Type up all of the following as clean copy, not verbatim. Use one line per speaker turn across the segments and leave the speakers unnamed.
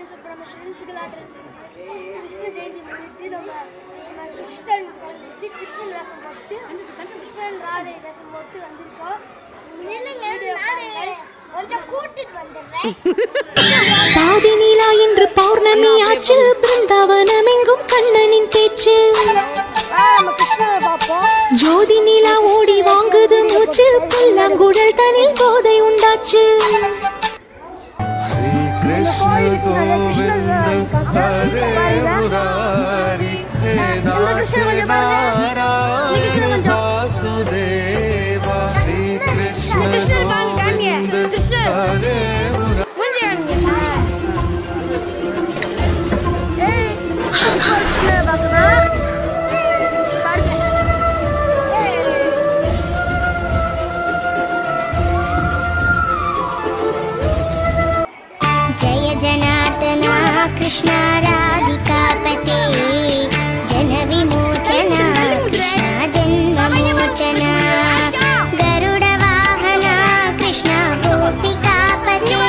Friends இப்போ நம்ம ஃப்ரெண்ட்ஸுக்கு கிருஷ்ண ஜெயந்தி முன்னிட்டு நம்ம கிருஷ்ணன் வேஷம் போட்டு கிருஷ்ணன் ராதை வேஷம் போட்டு வந்திருக்கோம்.
பாதி நீலா இன்று பௌர்ணமி ஆச்சு, பிருந்தாவனம் எங்கும் கண்ணனின் பேச்சு. ஜோதி நீலா ஓடி வாங்குது மூச்சு, புல்லாங்குழல் தனில் போதை உண்டாச்சு.
जय जनार्दना कृष्ण राधिकापते जन विमोचना कृष्ण जन्म मोचना गरुड वाहना कृष्ण गोपिकापते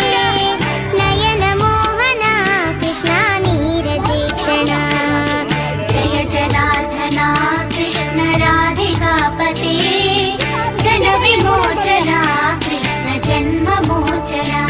नयन मोहना कृष्ण नीरजेक्षणा जय जनार्दना कृष्ण राधिकापते जन विमोचना कृष्ण जन्म मोचना.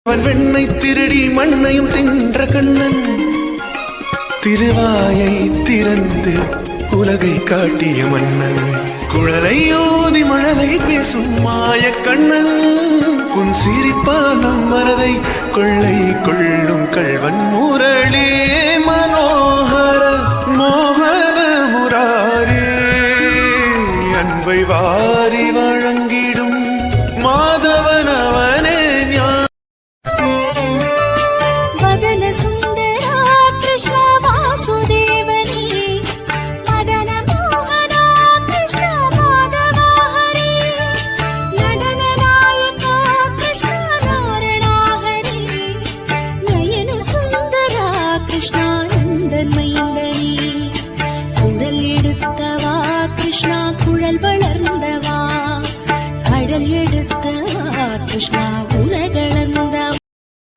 வெண்ணை திருடி மண்ணையும் தின்ற கண்ணன் திருவாயை திறந்து உலகை காட்டிய மன்னன் குழலை ஓதி மழலை பேசும் மாய கண்ணன் உன் சிரிப்பால் நம் மனதை கொள்ளை கொள்ளும் கள்வன் முரளி மனோகர மோகன முராரே அன்பை வாரி வழங்கிடும் மாதவன் அவனே
कृष्ण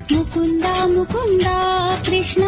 मुकुंदा मुकुंदा कृष्ण